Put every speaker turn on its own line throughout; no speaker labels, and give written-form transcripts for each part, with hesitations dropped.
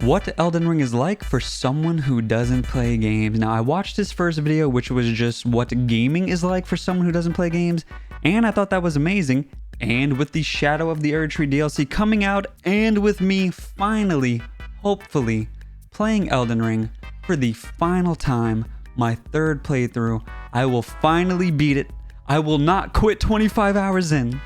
What Elden Ring is like for someone who doesn't play games. Now, I watched his first video, which was just what gaming is like for someone who doesn't play games, and I thought that was amazing. And with the Shadow of the Erdtree DLC coming out, and with me finally, hopefully, playing Elden Ring for the final time, my third playthrough, I will finally beat it. I will not quit 25 hours in.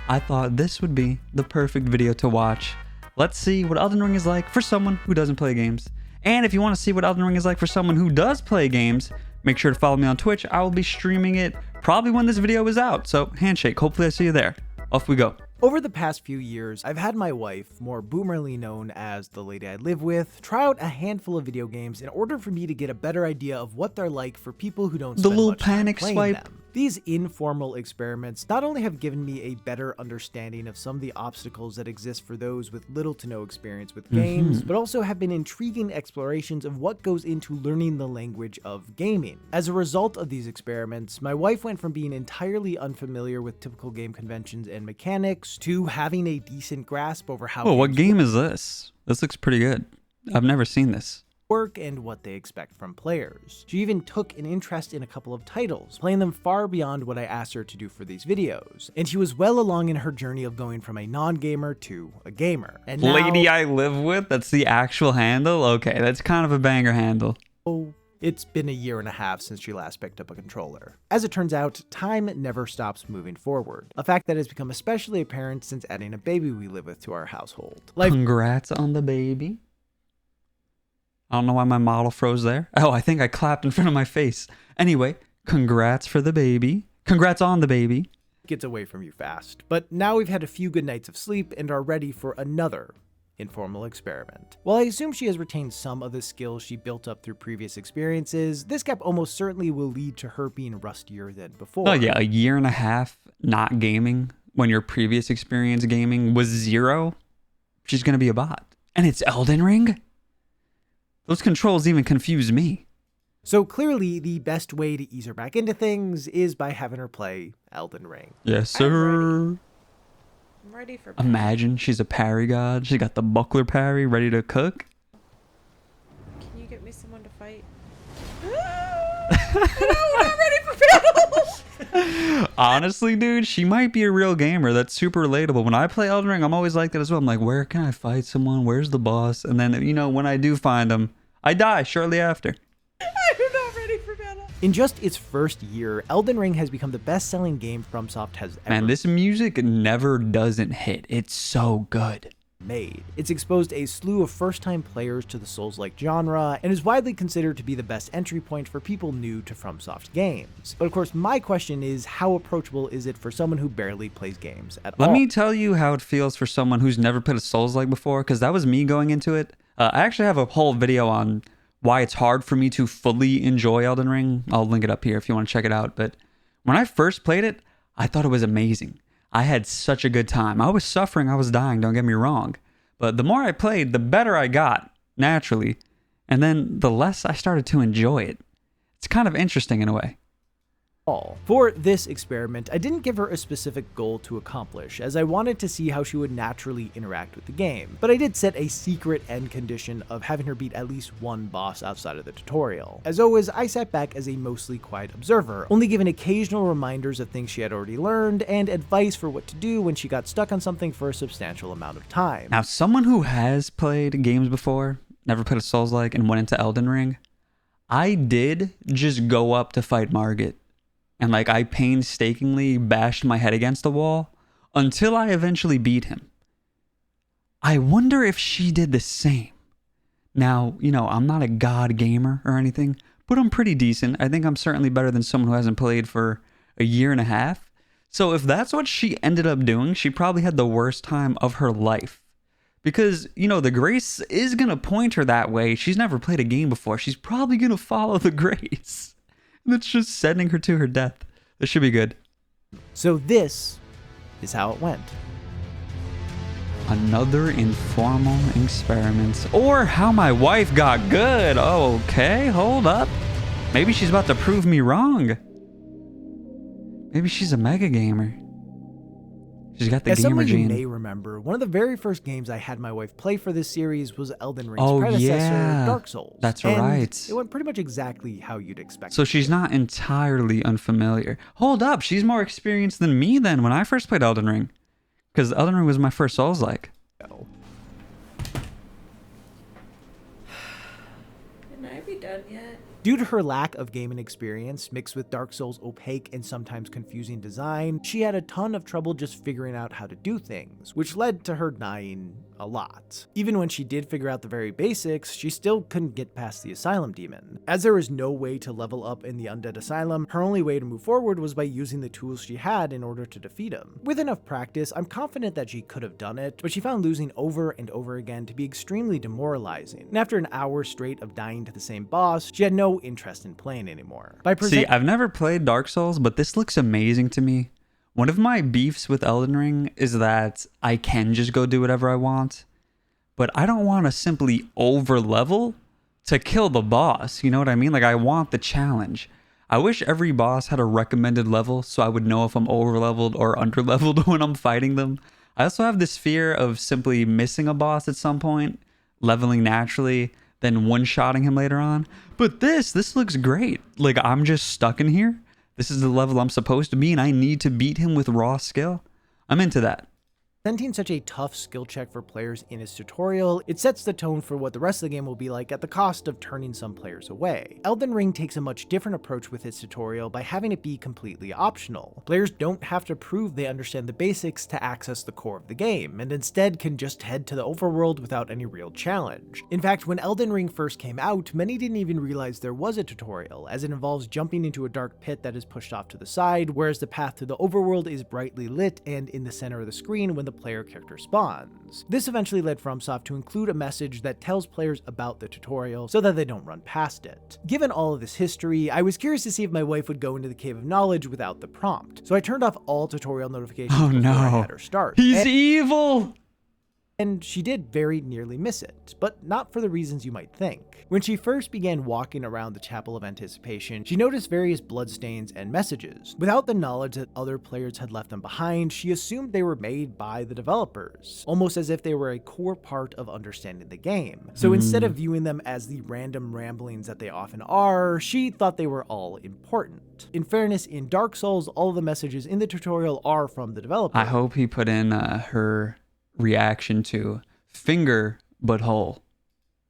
I thought this would be the perfect video to watch. Let's see what Elden Ring is like for someone who doesn't play games. And if you want to see what Elden Ring is like for someone who does play games, make sure to follow me on Twitch. I will be streaming it probably when this video is out. So handshake. Hopefully I see you there. Off we go.
Over the past few years, I've had my wife, more boomerly known as the lady I live with, try out a handful of video games in order for me to get a better idea of what they're like for people who don't spend much time playing them. These informal experiments not only have given me a better understanding of some of the obstacles that exist for those with little to no experience with games, but also have been intriguing explorations of what goes into learning the language of gaming. As a result of these experiments, my wife went from being entirely unfamiliar with typical game conventions and mechanics to having a decent grasp over how
what game is this? This looks pretty good. I've never seen this.
Work and what they expect from players. She even took an interest in a couple of titles, playing them far beyond what I asked her to do for these videos. And she was well along in her journey of going from a non-gamer to a gamer. And now,
Lady I live with? That's the actual handle? Okay, that's kind of a banger handle.
Oh, it's been a year and a half since she last picked up a controller. As it turns out, time never stops moving forward. A fact that has become especially apparent since adding a baby we live with to our household.
Congrats on the baby. I don't know why my model froze there. Oh, I think I clapped in front of my face. Anyway, congrats for the baby. Congrats on the baby.
Gets away from you fast. But now we've had a few good nights of sleep and are ready for another informal experiment. While I assume she has retained some of the skills she built up through previous experiences, this gap almost certainly will lead to her being rustier than before.
Oh yeah, a year and a half not gaming when your previous experience gaming was 0. She's gonna be a bot. And it's Elden Ring? Those controls even confuse me.
So clearly, the best way to ease her back into things is by having her play Elden Ring.
Yes, sir.
I'm ready for parry.
Imagine she's a parry god. She got the buckler parry ready to cook.
Can you get me someone to fight? No, I'm not ready for battle!
Honestly, dude, she might be a real gamer. That's super relatable. When I play Elden Ring, I'm always like that as well. I'm like, where can I fight someone? Where's the boss? And then, you know, when I do find them, I die shortly after.
I'm not ready for battle.
In just its first year, Elden Ring has become the best-selling game FromSoft has ever
Man, this music never doesn't hit. It's so good.
made. It's exposed a slew of first-time players to the Souls-like genre, and is widely considered to be the best entry point for people new to FromSoft games. But of course, my question is, how approachable is it for someone who barely plays games at all?
Let me tell you how it feels for someone who's never played a Souls-like before, because that was me going into it. I actually have a whole video on why it's hard for me to fully enjoy Elden Ring. I'll link it up here if you want to check it out. But when I first played it, I thought it was amazing. I had such a good time. I was suffering, I was dying, don't get me wrong. But the more I played, the better I got, naturally. And then the less I started to enjoy it. It's kind of interesting in a way.
For this experiment, I didn't give her a specific goal to accomplish, as I wanted to see how she would naturally interact with the game, but I did set a secret end condition of having her beat at least one boss outside of the tutorial. As always, I sat back as a mostly quiet observer, only giving occasional reminders of things she had already learned, and advice for what to do when she got stuck on something for a substantial amount of time.
Now, someone who has played games before, never played a Souls-like, and went into Elden Ring, I did just go up to fight Margit. And like I painstakingly bashed my head against the wall until I eventually beat him. I wonder if she did the same. Now, you know, I'm not a god gamer or anything, but I'm pretty decent. I think I'm certainly better than someone who hasn't played for a year and a half. So if that's what she ended up doing, she probably had the worst time of her life. Because, you know, the grace is going to point her that way. She's never played a game before. She's probably going to follow the grace. That's just sending her to her death. This should be good.
So this is how it went.
Another informal experiment. Or how my wife got good. Oh, okay, hold up. Maybe she's about to prove me wrong. Maybe she's a mega gamer. She's got the
As
gamer
some of you
gene.
may remember, one of the very first games I had my wife play for this series was Elden Ring's
Oh,
predecessor,
yeah.
Dark Souls.
That's
and
right.
It went pretty much exactly how you'd expect.
So she's not entirely unfamiliar. Hold up, she's more experienced than me then when I first played Elden Ring. Because Elden Ring was my first Soulslike.
Can I be done yet?
Due to her lack of gaming experience, mixed with Dark Souls' opaque and sometimes confusing design, she had a ton of trouble just figuring out how to do things, which led to her dying a lot. Even when she did figure out the very basics, she still couldn't get past the Asylum Demon. As there was no way to level up in the Undead Asylum, her only way to move forward was by using the tools she had in order to defeat him. With enough practice, I'm confident that she could have done it, but she found losing over and over again to be extremely demoralizing, and after an hour straight of dying to the same boss, she had no interest in playing anymore.
See, I've never played Dark Souls, but this looks amazing to me. One of my beefs with Elden Ring is that I can just go do whatever I want, but I don't want to simply over level to kill the boss. You know what I mean? Like, I want the challenge. I wish every boss had a recommended level so I would know if I'm over leveled or under leveled when I'm fighting them. I also have this fear of simply missing a boss at some point, leveling naturally, then one-shotting him later on. But this looks great. Like, I'm just stuck in here. This is the level I'm supposed to be, and I need to beat him with raw skill. I'm into that.
Presenting such a tough skill check for players in its tutorial, it sets the tone for what the rest of the game will be like at the cost of turning some players away. Elden Ring takes a much different approach with its tutorial by having it be completely optional. Players don't have to prove they understand the basics to access the core of the game, and instead can just head to the overworld without any real challenge. In fact, when Elden Ring first came out, many didn't even realize there was a tutorial, as it involves jumping into a dark pit that is pushed off to the side, whereas the path to the overworld is brightly lit and in the center of the screen when the player character spawns. This eventually led FromSoft to include a message that tells players about the tutorial so that they don't run past it. Given all of this history, I was curious to see if my wife would go into the Cave of Knowledge without the prompt, so I turned off all tutorial notifications before I had her start.
He's evil!
And she did very nearly miss it, but not for the reasons you might think. When she first began walking around the Chapel of Anticipation, she noticed various bloodstains and messages. Without the knowledge that other players had left them behind, she assumed they were made by the developers, almost as if they were a core part of understanding the game. So instead of viewing them as the random ramblings that they often are, she thought they were all important. In fairness, in Dark Souls, all of the messages in the tutorial are from the developer.
I hope he put in her reaction to finger but hole.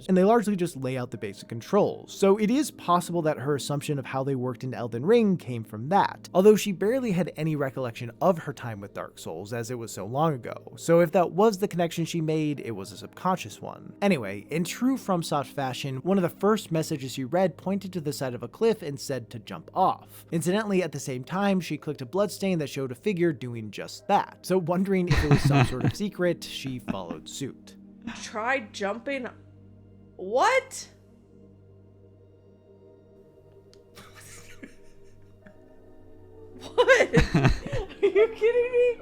And they largely just lay out the basic controls, so it is possible that her assumption of how they worked in Elden Ring came from that, although she barely had any recollection of her time with Dark Souls as it was so long ago, so if that was the connection she made, it was a subconscious one. Anyway, in true FromSoft fashion, one of the first messages she read pointed to the side of a cliff and said to jump off. Incidentally, at the same time, she clicked a bloodstain that showed a figure doing just that, so wondering if it was some sort of secret, she followed suit.
Try jumping. What? What? Are you kidding me?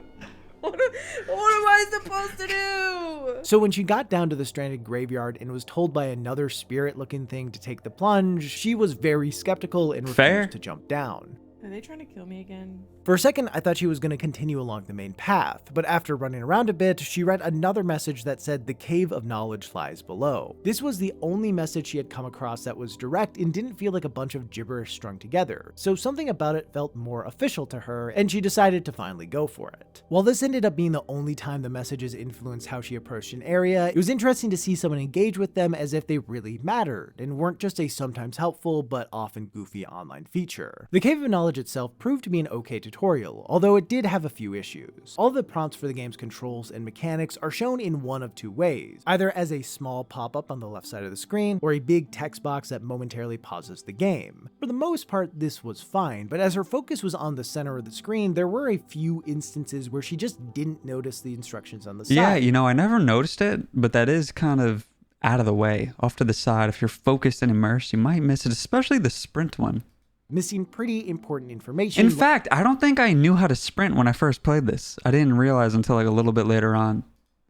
What am I supposed to do?
So when she got down to the stranded graveyard and was told by another spirit-looking thing to take the plunge, she was very skeptical and refused to jump down.
Are they trying to kill me again?
For a second, I thought she was going to continue along the main path, but after running around a bit, she read another message that said the Cave of Knowledge lies below. This was the only message she had come across that was direct and didn't feel like a bunch of gibberish strung together, so something about it felt more official to her, and she decided to finally go for it. While this ended up being the only time the messages influenced how she approached an area, it was interesting to see someone engage with them as if they really mattered, and weren't just a sometimes helpful but often goofy online feature. The Cave of Knowledge itself proved to be an okay tutorial, although it did have a few issues. All the prompts for the game's controls and mechanics are shown in one of two ways, either as a small pop-up on the left side of the screen, or a big text box that momentarily pauses the game. For the most part, this was fine, but as her focus was on the center of the screen, there were a few instances where she just didn't notice the instructions on the side.
Yeah, you know, I never noticed it, but that is kind of out of the way, off to the side. If you're focused and immersed, you might miss it, especially the sprint one.
Missing pretty important information.
In fact, I don't think I knew how to sprint when I first played this. I didn't realize until like a little bit later on.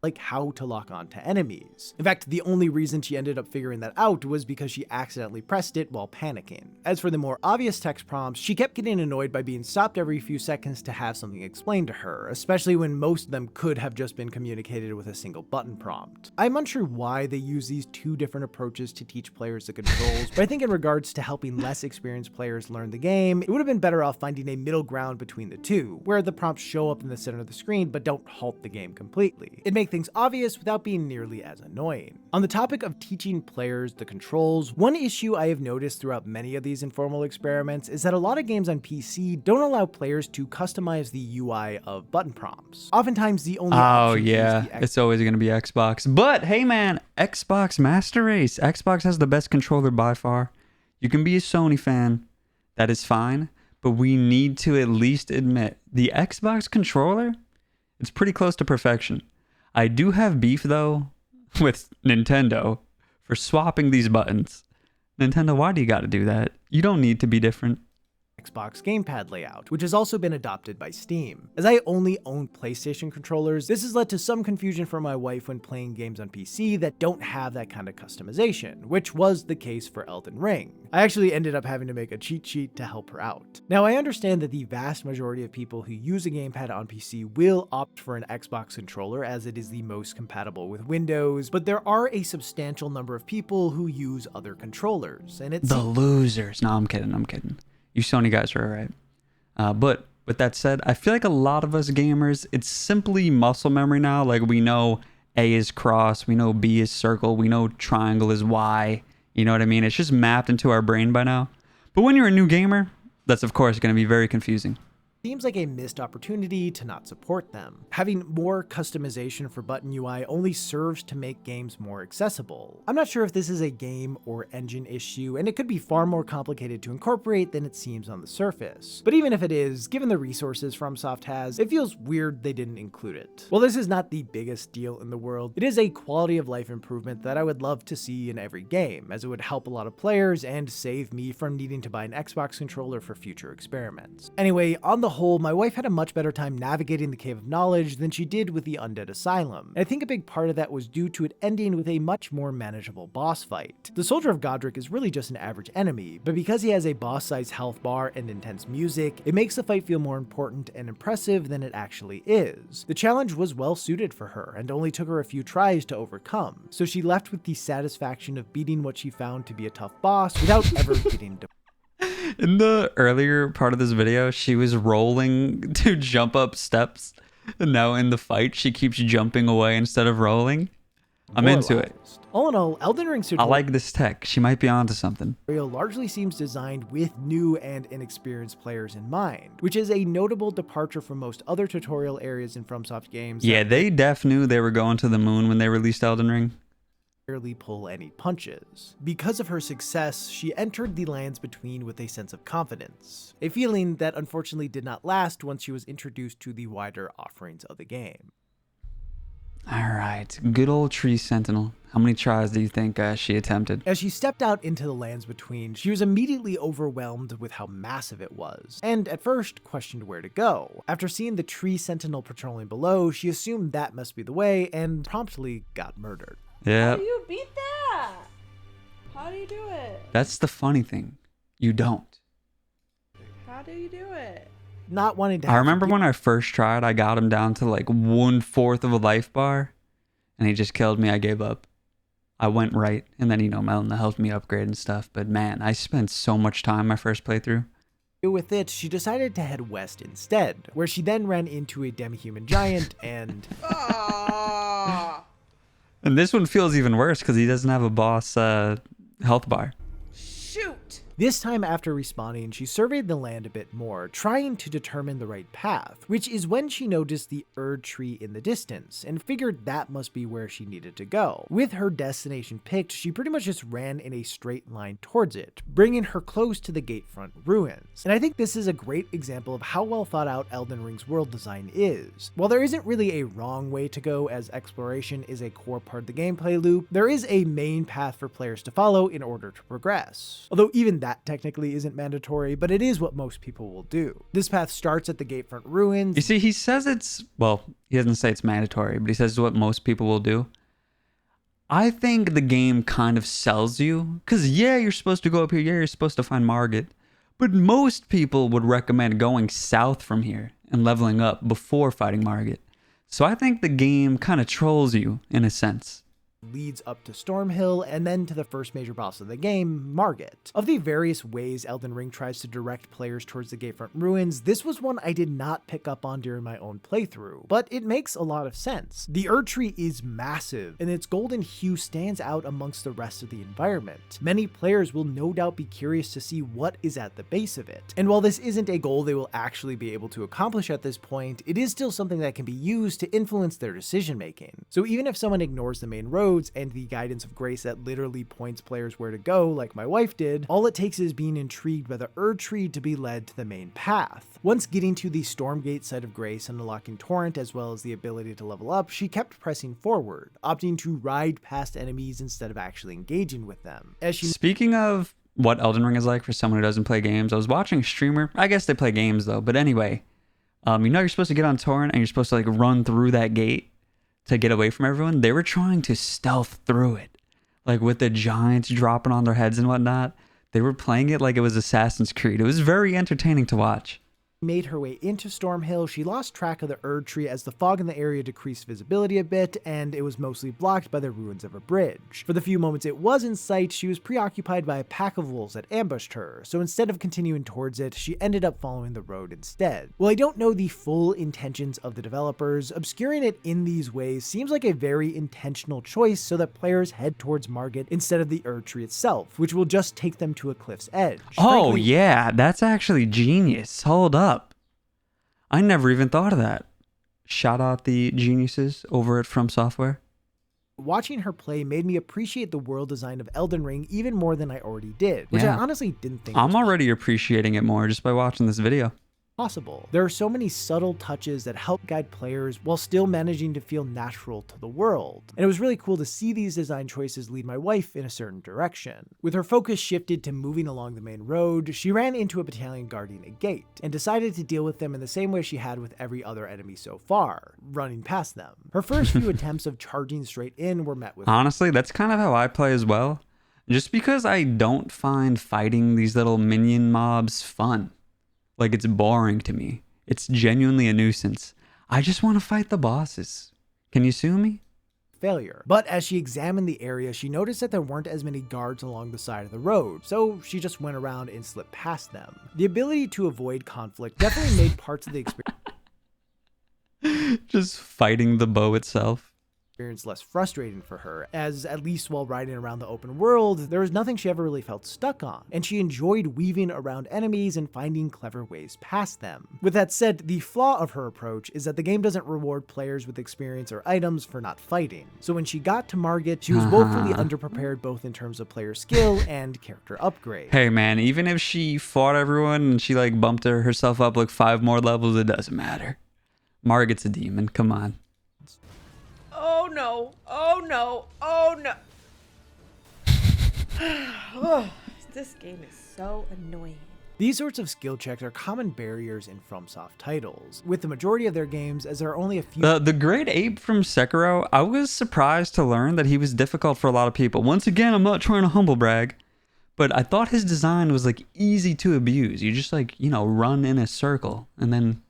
like how to lock on to enemies. In fact, the only reason she ended up figuring that out was because she accidentally pressed it while panicking. As for the more obvious text prompts, she kept getting annoyed by being stopped every few seconds to have something explained to her, especially when most of them could have just been communicated with a single button prompt. I'm unsure why they use these two different approaches to teach players the controls, but I think in regards to helping less experienced players learn the game, it would have been better off finding a middle ground between the two, where the prompts show up in the center of the screen but don't halt the game completely. It'd make things obvious without being nearly as annoying. On the topic of teaching players the controls, one issue I have noticed throughout many of these informal experiments is that a lot of games on PC don't allow players to customize the UI of button prompts. Oftentimes the only option is
it's always going to be Xbox. But hey man, Xbox Master Race. Xbox has the best controller by far. You can be a Sony fan. That is fine. But we need to at least admit the Xbox controller, it's pretty close to perfection. I do have beef though with Nintendo for swapping these buttons. Nintendo, why do you got to do that? You don't need to be different.
Xbox gamepad layout, which has also been adopted by Steam. As I only own PlayStation controllers, this has led to some confusion for my wife when playing games on PC that don't have that kind of customization, which was the case for Elden Ring. I actually ended up having to make a cheat sheet to help her out. Now, I understand that the vast majority of people who use a gamepad on PC will opt for an Xbox controller as it is the most compatible with Windows, but there are a substantial number of people who use other controllers, and it's
the losers. No, I'm kidding. You Sony guys are alright. But with that said, I feel like a lot of us gamers, it's simply muscle memory now. Like we know A is cross, we know B is circle, we know triangle is Y. You know what I mean? It's just mapped into our brain by now. But when you're a new gamer, that's of course going to be very confusing.
Seems like a missed opportunity to not support them. Having more customization for button UI only serves to make games more accessible. I'm not sure if this is a game or engine issue, and it could be far more complicated to incorporate than it seems on the surface. But even if it is, given the resources FromSoft has, it feels weird they didn't include it. While this is not the biggest deal in the world, it is a quality of life improvement that I would love to see in every game, as it would help a lot of players and save me from needing to buy an Xbox controller for future experiments. Anyway, on the whole, my wife had a much better time navigating the Cave of Knowledge than she did with the Undead Asylum, and I think a big part of that was due to it ending with a much more manageable boss fight. The Soldier of Godric is really just an average enemy, but because he has a boss-sized health bar and intense music, it makes the fight feel more important and impressive than it actually is. The challenge was well suited for her, and only took her a few tries to overcome, so she left with the satisfaction of beating what she found to be a tough boss without ever getting to.
In the earlier part of this video, she was rolling to jump up steps. And now in the fight, she keeps jumping away instead of rolling. I'm into it.
All in all, Elden Ring
I like this tech. She might be onto something.
Largely seems designed with new and inexperienced players in mind, which is a notable departure from most other tutorial areas in FromSoft games.
Yeah, they def knew they were going to the moon when they released Elden Ring.
Barely pull any punches. Because of her success, she entered the Lands Between with a sense of confidence, a feeling that unfortunately did not last once she was introduced to the wider offerings of the game.
Alright, good old Tree Sentinel. How many tries do you think she attempted?
As she stepped out into the Lands Between, she was immediately overwhelmed with how massive it was, and at first questioned where to go. After seeing the Tree Sentinel patrolling below, she assumed that must be the way, and promptly got murdered.
Yeah.
How do you beat that? How do you do it?
That's the funny thing. You don't.
How do you do it?
Not wanting to.
I remember when I first tried, I got him down to like 1/4 of a life bar, and he just killed me. I gave up. I went right, and then Melina helped me upgrade and stuff. But man, I spent so much time my first playthrough.
With it, she decided to head west instead, where she then ran into a demi-human giant and.
And this one feels even worse because he doesn't have a boss health bar.
Shoot!
This time after respawning, she surveyed the land a bit more, trying to determine the right path, which is when she noticed the Erd tree in the distance, and figured that must be where she needed to go. With her destination picked, she pretty much just ran in a straight line towards it, bringing her close to the gatefront ruins. And I think this is a great example of how well thought out Elden Ring's world design is. While there isn't really a wrong way to go, as exploration is a core part of the gameplay loop, there is a main path for players to follow in order to progress. Although even that technically isn't mandatory, but it is what most people will do. This path starts at the Gatefront Ruins.
You see, he says it's, well, he doesn't say it's mandatory, but he says it's what most people will do. I think the game kind of sells you, because yeah, you're supposed to go up here, yeah, you're supposed to find Margit, but most people would recommend going south from here and leveling up before fighting Margit. So I think the game kind of trolls you in a sense.
Leads up to Stormhill and then to the first major boss of the game, Margit. Of the various ways Elden Ring tries to direct players towards the Gatefront Ruins, this was one I did not pick up on during my own playthrough, but it makes a lot of sense. The Erd Tree is massive, and its golden hue stands out amongst the rest of the environment. Many players will no doubt be curious to see what is at the base of it, and while this isn't a goal they will actually be able to accomplish at this point, it is still something that can be used to influence their decision making. So even if someone ignores the main road and the guidance of Grace that literally points players where to go, like my wife did, all it takes is being intrigued by the Erd Tree to be led to the main path. Once getting to the Stormgate site of Grace and unlocking Torrent as well as the ability to level up, she kept pressing forward, opting to ride past enemies instead of actually engaging with them.
Speaking of what Elden Ring is like for someone who doesn't play games, I was watching a streamer. I guess they play games though, but anyway, you're supposed to get on Torrent and you're supposed to like run through that gate to get away from everyone. They were trying to stealth through it, like with the giants dropping on their heads and whatnot. They were playing it like it was Assassin's Creed. It was very entertaining to watch.
Made her way into Stormhill, she lost track of the Erd Tree as the fog in the area decreased visibility a bit, and it was mostly blocked by the ruins of a bridge. For the few moments it was in sight, she was preoccupied by a pack of wolves that ambushed her, so instead of continuing towards it, she ended up following the road instead. While I don't know the full intentions of the developers, obscuring it in these ways seems like a very intentional choice so that players head towards Margit instead of the Erd Tree itself, which will just take them to a cliff's edge.
Oh,
Frankly,
yeah, that's actually genius. Hold up. I never even thought of that. Shout out the geniuses over at From Software.
Watching her play made me appreciate the world design of Elden Ring even more than I already did, which I honestly didn't think
I'm already appreciating it more just by watching this video.
Possible. There are so many subtle touches that help guide players while still managing to feel natural to the world. And it was really cool to see these design choices lead my wife in a certain direction. With her focus shifted to moving along the main road, she ran into a battalion guarding a gate and decided to deal with them in the same way she had with every other enemy so far, running past them. Her first few attempts of charging straight in were met with...
Honestly, that's kind of how I play as well. Just because I don't find fighting these little minion mobs fun. Like, it's boring to me. It's genuinely a nuisance. I just want to fight the bosses. Can you sue me?
Failure. But as she examined the area, she noticed that there weren't as many guards along the side of the road, so she just went around and slipped past them. The ability to avoid conflict definitely made parts of the experience
just fighting the bow itself.
Less frustrating for her, as at least while riding around the open world, there was nothing she ever really felt stuck on, and she enjoyed weaving around enemies and finding clever ways past them. With that said, the flaw of her approach is that the game doesn't reward players with experience or items for not fighting. So when she got to Margit, she was woefully underprepared both in terms of player skill and character upgrade.
Hey man, even if she fought everyone and she like bumped herself up like 5 more levels, it doesn't matter. Margit's a demon, come on.
Oh no, oh no, oh no. Oh, this game is so annoying.
These sorts of skill checks are common barriers in FromSoft titles, with the majority of their games as there are only a few...
The great ape from Sekiro, I was surprised to learn that he was difficult for a lot of people. Once again, I'm not trying to humble brag, but I thought his design was like easy to abuse. You just like, run in a circle and then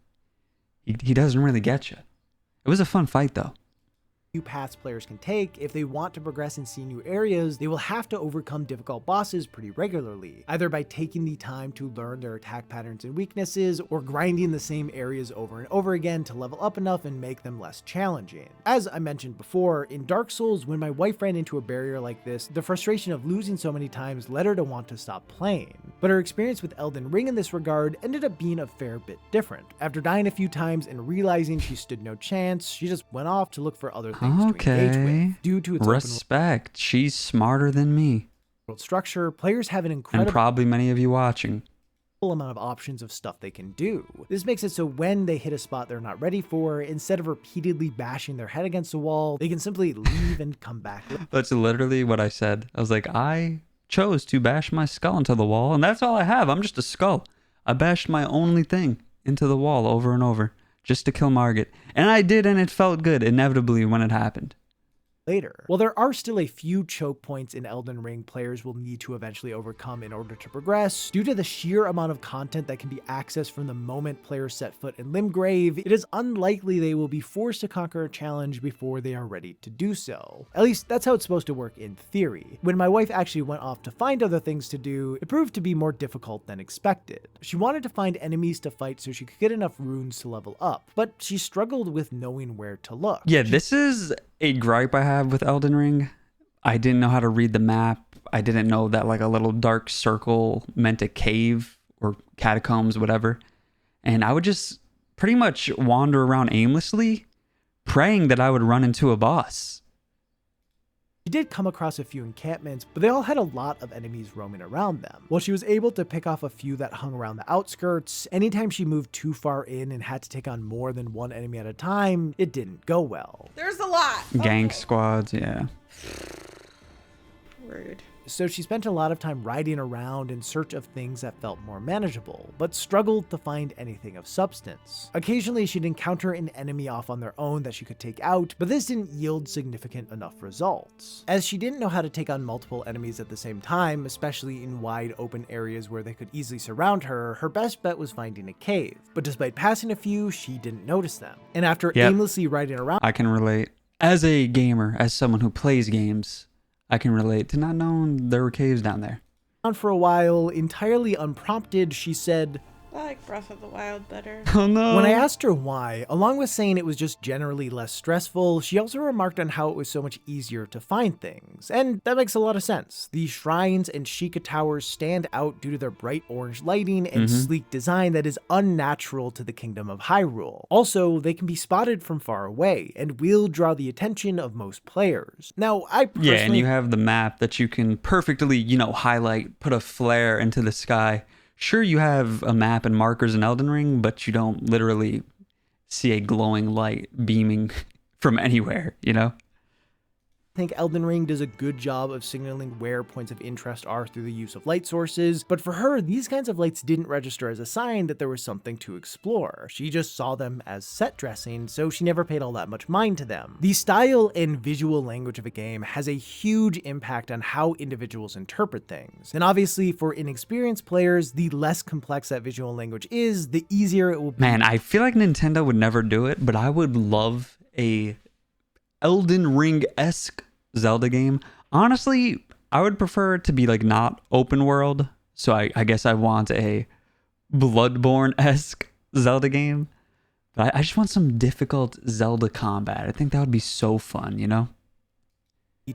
he doesn't really get you. It was a fun fight though.
Few paths players can take. If they want to progress and see new areas, they will have to overcome difficult bosses pretty regularly, either by taking the time to learn their attack patterns and weaknesses, or grinding the same areas over and over again to level up enough and make them less challenging. As I mentioned before, in Dark Souls, when my wife ran into a barrier like this, the frustration of losing so many times led her to want to stop playing. But her experience with Elden Ring in this regard ended up being a fair bit different. After dying a few times and realizing she stood no chance, she just went off to look for other things to engage with. Due to its
respect, she's smarter than me.
World structure, players have an incredible...
And probably many of you watching.
amount of options of stuff they can do. This makes it so when they hit a spot they're not ready for, instead of repeatedly bashing their head against a wall, they can simply leave and come back.
That's literally what I said. I was like, I chose to bash my skull into the wall, and that's all I have. I'm just a skull. I bashed my only thing into the wall over and over just to kill Margit. And I did, and it felt good, inevitably, when it happened.
Later. While there are still a few choke points in Elden Ring players will need to eventually overcome in order to progress, due to the sheer amount of content that can be accessed from the moment players set foot in Limgrave, it is unlikely they will be forced to conquer a challenge before they are ready to do so. At least that's how it's supposed to work in theory. When my wife actually went off to find other things to do, it proved to be more difficult than expected. She wanted to find enemies to fight so she could get enough runes to level up, but she struggled with knowing where to look.
Yeah, this is a gripe I have with Elden Ring. I didn't know how to read the map. I didn't know that like a little dark circle meant a cave or catacombs, whatever. And I would just pretty much wander around aimlessly, praying that I would run into a boss.
She did come across a few encampments, but they all had a lot of enemies roaming around them. While she was able to pick off a few that hung around the outskirts, anytime she moved too far in and had to take on more than one enemy at a time, it didn't go well.
There's a lot.
Gang squads, yeah.
Rude.
So she spent a lot of time riding around in search of things that felt more manageable, but struggled to find anything of substance. Occasionally she'd encounter an enemy off on their own that she could take out, but this didn't yield significant enough results. As she didn't know how to take on multiple enemies at the same time, especially in wide open areas where they could easily surround her, her best bet was finding a cave. But despite passing a few, she didn't notice them. And after aimlessly riding around,
I can relate. As a gamer, as someone who plays games, I can relate to not knowing there were caves down there.
For a while, entirely unprompted, she said,
I like Breath of the Wild better.
Oh no.
When I asked her why, along with saying it was just generally less stressful, she also remarked on how it was so much easier to find things. And that makes a lot of sense. The shrines and Sheikah towers stand out due to their bright orange lighting and sleek design that is unnatural to the Kingdom of Hyrule. Also, they can be spotted from far away and will draw the attention of most players. Now, I personally...
Yeah, and you have the map that you can perfectly, highlight, put a flare into the sky. Sure, you have a map and markers in Elden Ring, but you don't literally see a glowing light beaming from anywhere,
I think Elden Ring does a good job of signaling where points of interest are through the use of light sources, but for her, these kinds of lights didn't register as a sign that there was something to explore. She just saw them as set dressing, so she never paid all that much mind to them. The style and visual language of a game has a huge impact on how individuals interpret things. And obviously, for inexperienced players, the less complex that visual language is, the easier it will be.
Man, I feel like Nintendo would never do it, but I would love a Elden Ring-esque Zelda game. Honestly, I would prefer it to be like not open world. So I guess I want a Bloodborne-esque Zelda game. But I just want some difficult Zelda combat. I think that would be so fun,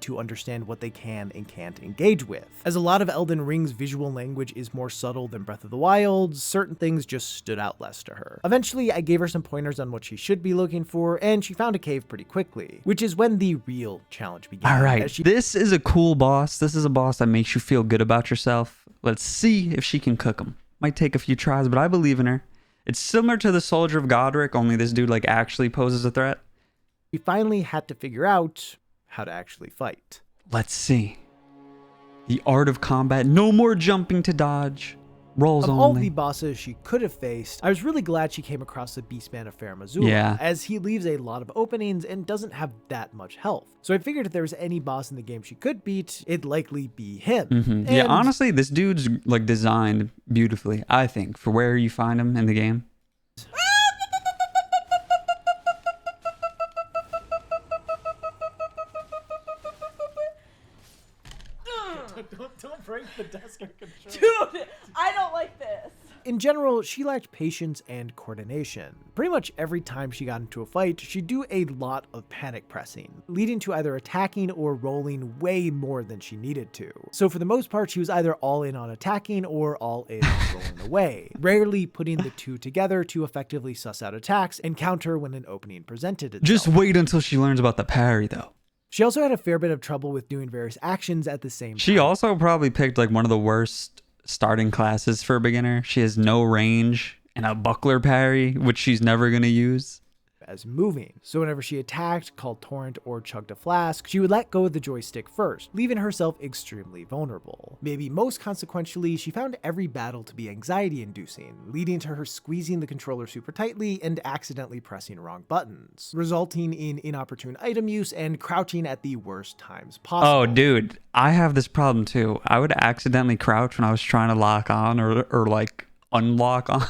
To understand what they can and can't engage with. As a lot of Elden Ring's visual language is more subtle than Breath of the Wild, certain things just stood out less to her. Eventually, I gave her some pointers on what she should be looking for, and she found a cave pretty quickly, which is when the real challenge began.
All right, this is a cool boss. This is a boss that makes you feel good about yourself. Let's see if she can cook him. Might take a few tries, but I believe in her. It's similar to the Soldier of Godric, only this dude actually poses a threat.
We finally had to figure out how to actually fight.
Let's see. The art of combat. No more jumping to dodge. Rolls
of
only.
all the bosses she could have faced, I was really glad she came across the Beastman of Fair Missoula, as he leaves a lot of openings and doesn't have that much health. So I figured if there was any boss in the game she could beat, it'd likely be him.
Yeah, honestly, this dude's designed beautifully, I think, for where you find him in the game.
Don't break the desk or control.
Dude, I don't like this.
In general, she lacked patience and coordination. Pretty much every time she got into a fight, she'd do a lot of panic pressing, leading to either attacking or rolling way more than she needed to. So for the most part, she was either all in on attacking or all in on rolling away, rarely putting the two together to effectively suss out attacks and counter when an opening presented itself.
Just wait until she learns about the parry, though.
She also had a fair bit of trouble with doing various actions at the same time.
She also probably picked one of the worst starting classes for a beginner. She has no range and a buckler parry, which she's never going to use.
as moving. So whenever she attacked, called Torrent, or chugged a flask, she would let go of the joystick first, leaving herself extremely vulnerable. Maybe most consequentially, she found every battle to be anxiety-inducing, leading to her squeezing the controller super tightly and accidentally pressing wrong buttons, resulting in inopportune item use and crouching at the worst times possible.
Oh, dude, I have this problem too. I would accidentally crouch when I was trying to lock on or like unlock on.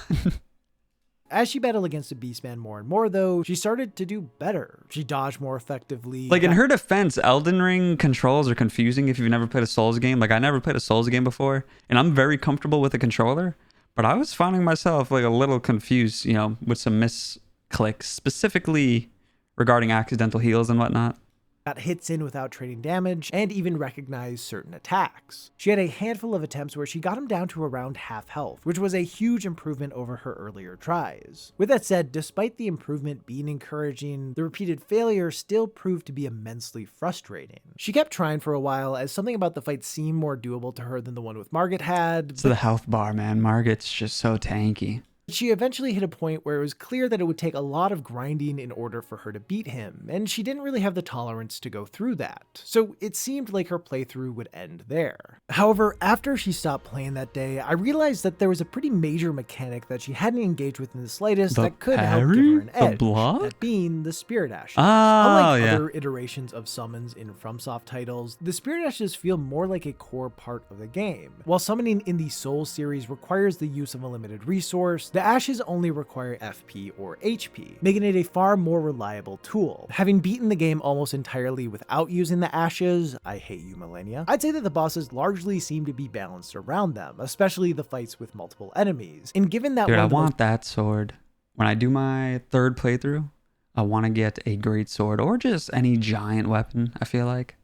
As she battled against the Beastman more and more, though, she started to do better. She dodged more effectively.
Like, in her defense, Elden Ring controls are confusing if you've never played a Souls game. Like, I never played a Souls game before, and I'm very comfortable with the controller, but I was finding myself, like, a little confused, you know, with some misclicks, specifically regarding accidental heals and whatnot.
Got hits in without trading damage, and even recognized certain attacks. She had a handful of attempts where she got him down to around half health, which was a huge improvement over her earlier tries. With that said, despite the improvement being encouraging, the repeated failure still proved to be immensely frustrating. She kept trying for a while, as something about the fight seemed more doable to her than the one with Margit had.
It's the health bar, man. Margit's just so tanky.
She eventually hit a point where it was clear that it would take a lot of grinding in order for her to beat him, and she didn't really have the tolerance to go through that, so it seemed like her playthrough would end there. However, after she stopped playing that day, I realized that there was a pretty major mechanic that she hadn't engaged with in the slightest that could help give her an edge, that being the Spirit Ashes. Unlike other iterations of summons in FromSoft titles, the Spirit Ashes feel more like a core part of the game. While summoning in the Souls series requires the use of a limited resource, the Ashes only require FP or HP, making it a far more reliable tool. Having beaten the game almost entirely without using the Ashes, I hate you Millennia, I'd say that the bosses largely seem to be balanced around them, especially the fights with multiple enemies. And given that
I want that sword. When I do my third playthrough, I want to get a great sword or just any giant weapon, I feel like.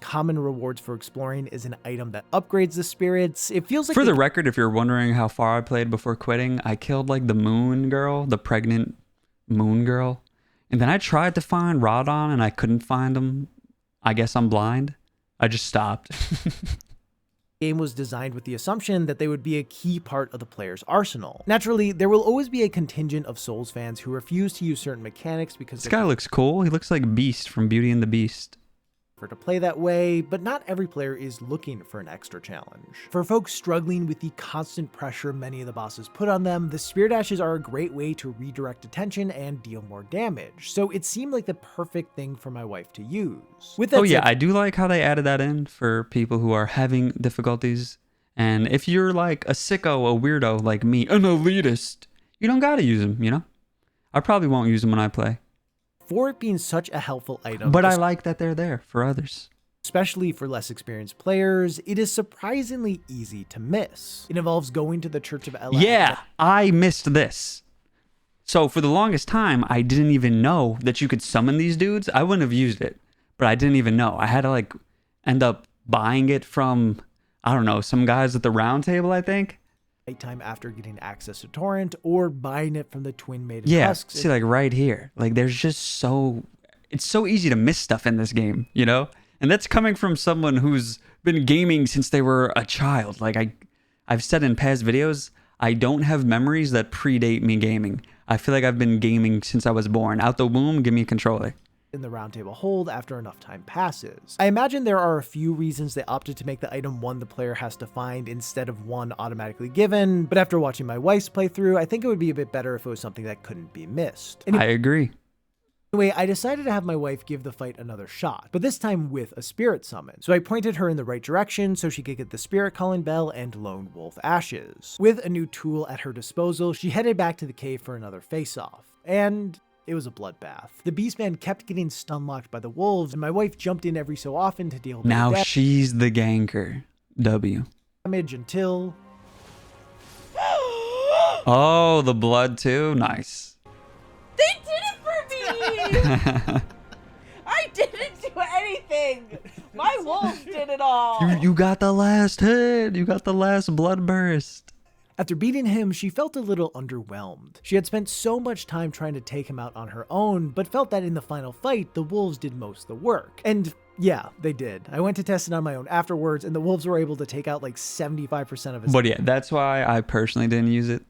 Common rewards for exploring is an item that upgrades the spirits. It feels like,
for the record, if you're wondering how far I played before quitting, I killed like the moon girl, the pregnant moon girl, and then I tried to find Radon and I couldn't find him. I guess I'm blind. I just stopped.
Game was designed with the assumption that they would be a key part of the player's arsenal. Naturally, there will always be a contingent of Souls fans who refuse to use certain mechanics because
this guy looks cool. He looks like Beast from Beauty and the Beast.
To play that way, but not every player is looking for an extra challenge. For folks struggling with the constant pressure many of the bosses put on them, the Spirit Ashes are a great way to redirect attention and deal more damage, so it seemed like the perfect thing for my wife to use. With that said,
I do like how they added that in for people who are having difficulties, and if you're like a sicko, a weirdo like me, an elitist, you don't gotta use them, you know? I probably won't use them when I play.
For it being such a helpful item,
but I like that they're there for others.
Especially for less experienced players, it is surprisingly easy to miss. It involves going to the Church of Ela.
Yeah, I missed this. So for the longest time, I didn't even know that you could summon these dudes. I wouldn't have used it, but I didn't even know. I had to like end up buying it from, I don't know, some guys at the round table, I think.
Time after getting access to Torrent or buying it from the Twin Maiden Husks.
See, like right here, like there's just it's so easy to miss stuff in this game, you know? And that's coming from someone who's been gaming since they were a child. Like I've said in past videos, I don't have memories that predate me gaming. I feel like I've been gaming since I was born. Out the womb, give me a controller.
In the round table hold after enough time passes. I imagine there are a few reasons they opted to make the item one the player has to find instead of one automatically given, but after watching my wife's playthrough, I think it would be a bit better if it was something that couldn't be missed.
I agree.
Anyway, I decided to have my wife give the fight another shot, but this time with a spirit summon. So I pointed her in the right direction so she could get the Spirit Calling Bell and Lone Wolf Ashes. With a new tool at her disposal, she headed back to the cave for another face-off. And it was a bloodbath. The Beastman kept getting stun-locked by the wolves, and my wife jumped in every so often to deal with
now she's the ganker. W.
Damage until...
Oh, the blood too? Nice.
They did it for me! I didn't do anything! My wolf did it all!
You got the last hit! You got the last blood burst!
After beating him, she felt a little underwhelmed. She had spent so much time trying to take him out on her own, but felt that in the final fight, the wolves did most of the work. And yeah, they did. I went to test it on my own afterwards, and the wolves were able to take out like 75% of his...
But yeah, that's why I personally didn't use it.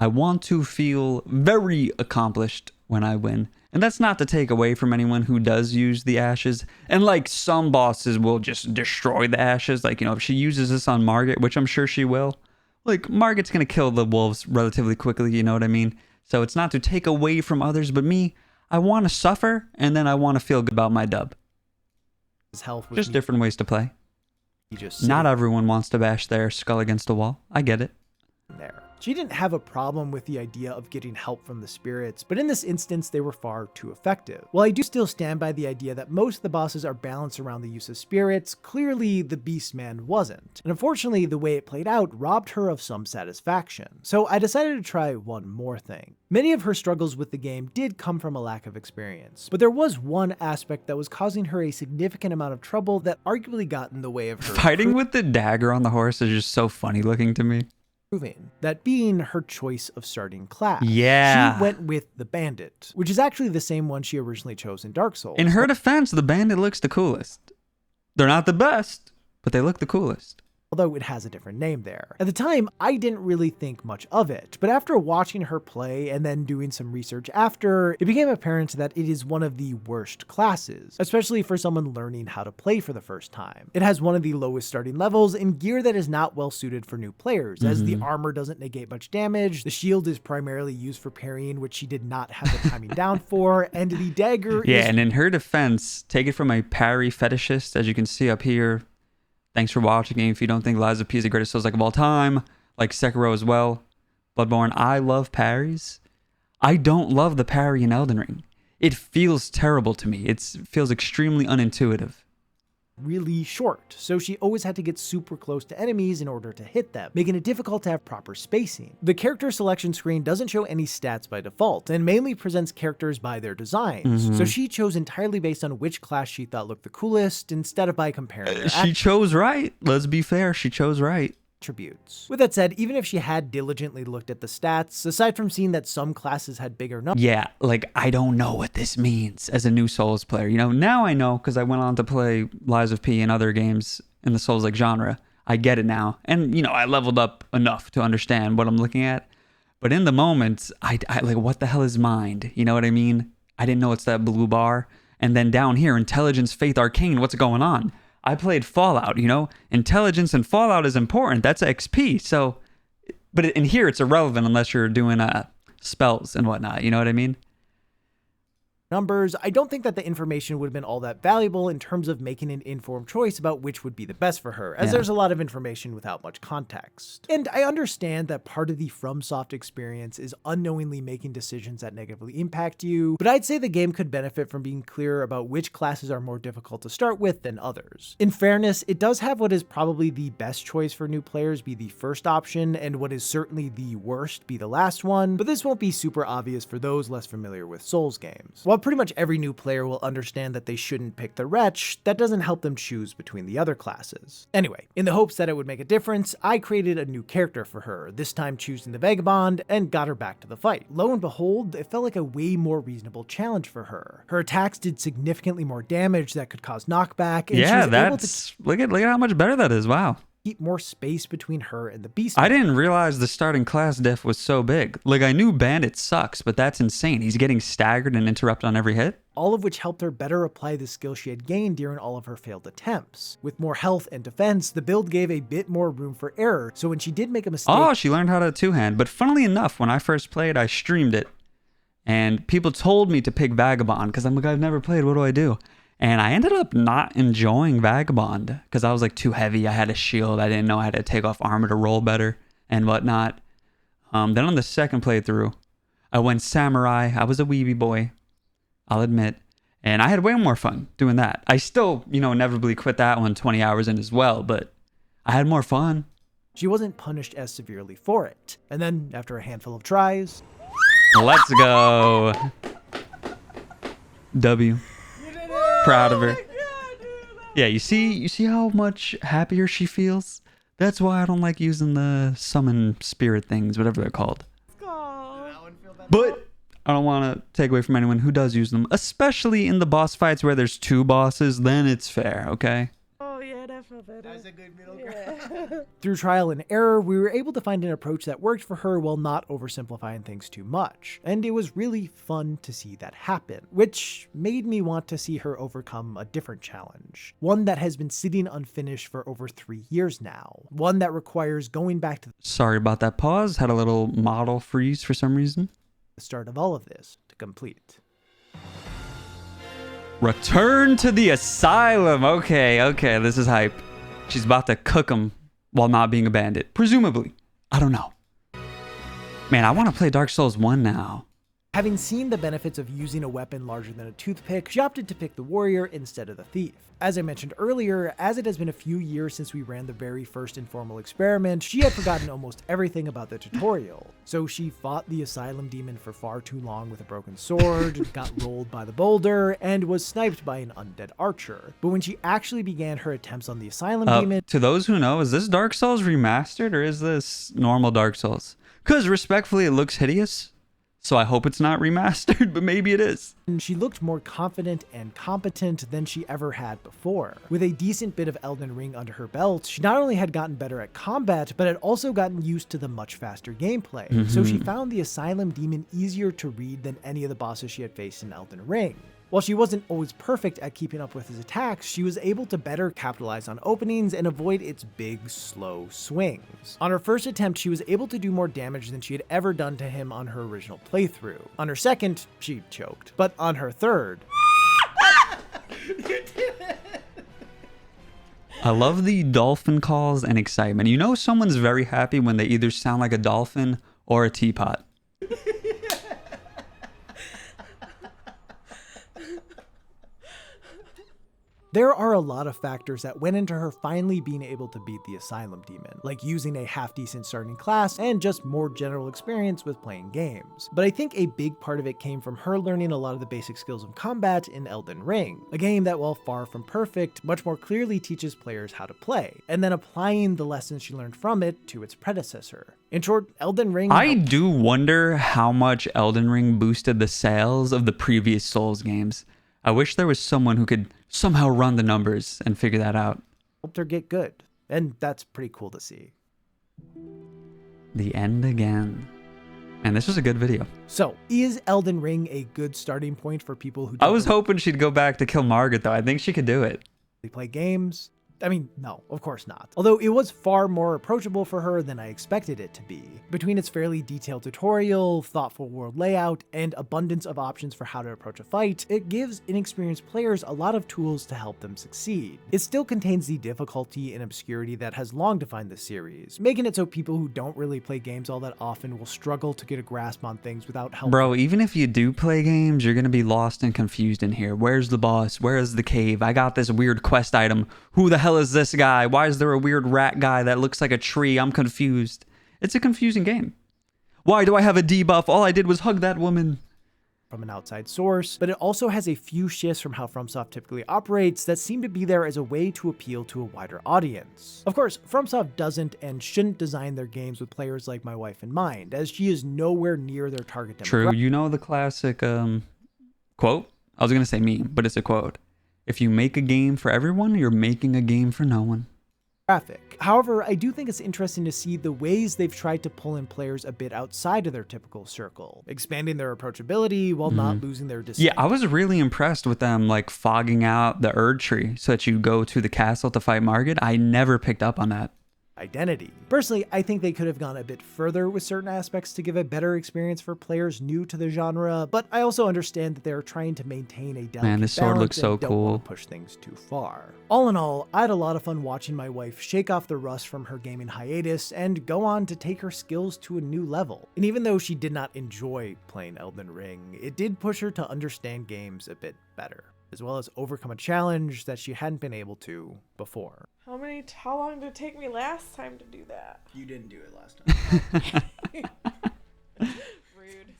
I want to feel very accomplished when I win. And that's not to take away from anyone who does use the ashes. And like some bosses will just destroy the ashes. Like, you know, if she uses this on Margit, which I'm sure she will, like Margit's going to kill the wolves relatively quickly. You know what I mean? So it's not to take away from others, but me, I want to suffer and then I want to feel good about my dub.
His health was
just different ways to play.
Just
not everyone wants to bash their skull against a wall. I get it.
There. She didn't have a problem with the idea of getting help from the spirits, but in this instance they were far too effective. While I do still stand by the idea that most of the bosses are balanced around the use of spirits, clearly the Beastman wasn't. And unfortunately the way it played out robbed her of some satisfaction. So I decided to try one more thing. Many of her struggles with the game did come from a lack of experience, but there was one aspect that was causing her a significant amount of trouble that arguably got in the way of her
fighting with the dagger on the horse is just so funny looking to me.
That being her choice of starting class.
Yeah.
She went with the bandit, which is actually the same one she originally chose in Dark Souls.
In her defense, the bandit looks the coolest. They're not the best, but they look the coolest.
Although it has a different name there. At the time, I didn't really think much of it, but after watching her play and then doing some research after, it became apparent that it is one of the worst classes, especially for someone learning how to play for the first time. It has one of the lowest starting levels and gear that is not well suited for new players, as the armor doesn't negate much damage, the shield is primarily used for parrying, which she did not have the timing down for, and the dagger is...
and in her defense, take it from a parry fetishist, as you can see up here. Thanks for watching. If you don't think Lies of P is the greatest Souls-like of all time, like Sekiro as well, Bloodborne, I love parries. I don't love the parry in Elden Ring. It feels terrible to me. It feels extremely unintuitive.
Really short, so she always had to get super close to enemies in order to hit them, making it difficult to have proper spacing. The character selection screen doesn't show any stats by default, and mainly presents characters by their designs, so she chose entirely based on which class she thought looked the coolest, instead of by comparing their
She chose right. Let's be fair, she chose right.
Attributes. With that said, even if she had diligently looked at the stats, aside from seeing that some classes had bigger numbers.
Yeah, like I don't know what this means as a new Souls player. You know, now I know because I went on to play Lies of P and other games in the Souls-like genre. I get it now. And, you know, I leveled up enough to understand what I'm looking at. But in the moment, I like, what the hell is mind? You know what I mean? I didn't know it's that blue bar. And then down here, intelligence, faith, arcane, what's going on? I played Fallout, you know? Intelligence in Fallout is important. That's XP. So, but in here, it's irrelevant unless you're doing spells and whatnot. You know what I mean?
Numbers, I don't think that the information would have been all that valuable in terms of making an informed choice about which would be the best for her, as there's a lot of information without much context. And I understand that part of the FromSoft experience is unknowingly making decisions that negatively impact you, but I'd say the game could benefit from being clearer about which classes are more difficult to start with than others. In fairness, it does have what is probably the best choice for new players be the first option, and what is certainly the worst be the last one, but this won't be super obvious for those less familiar with Souls games. While pretty much every new player will understand that they shouldn't pick the Wretch, that doesn't help them choose between the other classes. Anyway, in the hopes that it would make a difference, I created a new character for her, this time choosing the Vagabond, and got her back to the fight. Lo and behold, it felt like a way more reasonable challenge for her. Her attacks did significantly more damage that could cause knockback, and she was able to
look at how much better that is. Wow.
Keep more space between her and the beast.
I didn't realize the starting class diff was so big. Like, I knew Bandit sucks, but that's insane. He's getting staggered and interrupted on every hit.
All of which helped her better apply the skill she had gained during all of her failed attempts. With more health and defense, the build gave a bit more room for error, so when she did make a mistake...
Oh, she learned how to two-hand. But funnily enough, when I first played, I streamed it. And people told me to pick Vagabond, because I'm like, I've never played, what do I do? And I ended up not enjoying Vagabond because I was like too heavy. I had a shield. I didn't know how to take off armor to roll better and whatnot. Then on the second playthrough, I went Samurai. I was a weeby boy, I'll admit. And I had way more fun doing that. I still, you know, inevitably quit that one 20 hours in as well, but I had more fun.
She wasn't punished as severely for it. And then, after a handful of tries...
Let's go. W. Proud of her. Yeah, you see how much happier she feels? That's why I don't like using the summon spirit things, whatever they're called. But I don't want to take away from anyone who does use them, especially in the boss fights where there's two bosses, then it's fair, okay?
Oh yeah, that felt better.
That's a good middle ground. Through trial and error, we were able to find an approach that worked for her while not oversimplifying things too much. And it was really fun to see that happen, which made me want to see her overcome a different challenge. One that has been sitting unfinished for over 3 years now. One that requires going back to
Sorry about that pause. Had a little model freeze for some reason.
the start of all of this to complete.
Return to the asylum. Okay, this is hype. She's about to cook him while not being a bandit. Presumably. I don't know. Man, I want to play Dark Souls 1 now.
Having seen the benefits of using a weapon larger than a toothpick, she opted to pick the warrior instead of the thief. As I mentioned earlier, as it has been a few years since we ran the very first informal experiment, she had forgotten almost everything about the tutorial. So she fought the asylum demon for far too long with a broken sword, got rolled by the boulder, and was sniped by an undead archer. But when she actually began her attempts on the asylum demon...
To those who know, is this Dark Souls remastered or is this normal Dark Souls? Because respectfully, it looks hideous. So I hope it's not remastered, but maybe it is.
She looked more confident and competent than she ever had before. With a decent bit of Elden Ring under her belt, she not only had gotten better at combat, but had also gotten used to the much faster gameplay. So she found the Asylum Demon easier to read than any of the bosses she had faced in Elden Ring. While she wasn't always perfect at keeping up with his attacks, she was able to better capitalize on openings and avoid its big, slow swings. On her first attempt, she was able to do more damage than she had ever done to him on her original playthrough. On her second, she choked. But on her third...
I love the dolphin calls and excitement. You know someone's very happy when they either sound like a dolphin or a teapot.
There are a lot of factors that went into her finally being able to beat the Asylum Demon, like using a half-decent starting class and just more general experience with playing games. But I think a big part of it came from her learning a lot of the basic skills of combat in Elden Ring, a game that, while far from perfect, much more clearly teaches players how to play, and then applying the lessons she learned from it to its predecessor. In short, Elden Ring...
I do wonder how much Elden Ring boosted the sales of the previous Souls games. I wish there was someone who could somehow run the numbers and figure that out.
Helped her get good, and that's pretty cool to see.
The end again. And this was a good video.
So, is Elden Ring a good starting point for people who
I was hoping she'd go back to kill Margaret, though. I think she could do it.
play games? I mean, no, of course not. Although it was far more approachable for her than I expected it to be. Between its fairly detailed tutorial, thoughtful world layout, and abundance of options for how to approach a fight, it gives inexperienced players a lot of tools to help them succeed. It still contains the difficulty and obscurity that has long defined the series, making it so people who don't really play games all that often will struggle to get a grasp on things without help.
Bro, even if you do play games, you're gonna be lost and confused in here. Where's the boss? Where's the cave? I got this weird quest item. Who the hell is this guy? Why is there a weird rat guy that looks like a tree? I'm confused. It's a confusing game. Why do I have a debuff? All I did was hug that woman.
From an outside source, but it also has a few shifts from how FromSoft typically operates that seem to be there as a way to appeal to a wider audience. Of course, FromSoft doesn't and shouldn't design their games with players like my wife in mind, as she is nowhere near their target demographic.
True, you know the classic quote? I was gonna say meme, but it's a quote. If you make a game for everyone, you're making a game for no one.
However, I do think it's interesting to see the ways they've tried to pull in players a bit outside of their typical circle, expanding their approachability while not losing their distinct.
Yeah, I was really impressed with them like fogging out the Erd tree so that you go to the castle to fight Margit. I never picked up on that.
Identity. Personally, I think they could have gone a bit further with certain aspects to give a better experience for players new to the genre, but I also understand that they are trying to maintain a delicate
Man, this sword
balance
looks so
and don't
cool.
want to push things too far. All in all, I had a lot of fun watching my wife shake off the rust from her gaming hiatus and go on to take her skills to a new level. And even though she did not enjoy playing Elden Ring, it did push her to understand games a bit better, as well as overcome a challenge that she hadn't been able to before.
How long did it take me last time to do that?
You didn't do it last time.
Rude.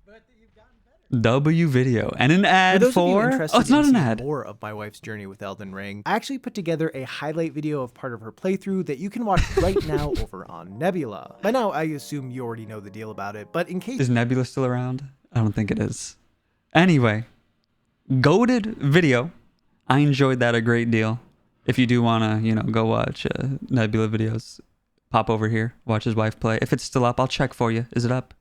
But you've gotten better.
W video and an ad for
Oh,
it's not an ad.
More of my wife's journey with Elden Ring. I actually put together a highlight video of part of her playthrough that you can watch right now over on Nebula. By now, I assume you already know the deal about it, but in case...
Is Nebula still around? I don't think it is. Anyway, goated video. I enjoyed that a great deal. if you do want to, you know, go watch Nebula videos, pop over here, watch his wife play. If it's still up, I'll check for you. Is it up?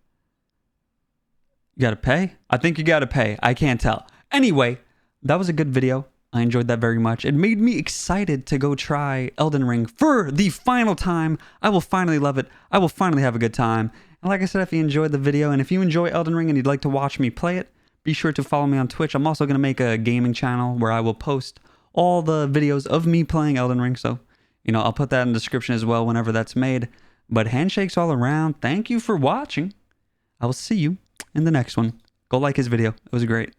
You got to pay? I think you got to pay. I can't tell. Anyway, that was a good video. I enjoyed that very much. It made me excited to go try Elden Ring for the final time. I will finally love it. I will finally have a good time. And like I said, if you enjoyed the video and if you enjoy Elden Ring and you'd like to watch me play it, be sure to follow me on Twitch. I'm also going to make a gaming channel where I will post all the videos of me playing Elden Ring. So, you know, I'll put that in the description as well whenever that's made. But handshakes all around. Thank you for watching. I will see you in the next one. Go like his video. It was great.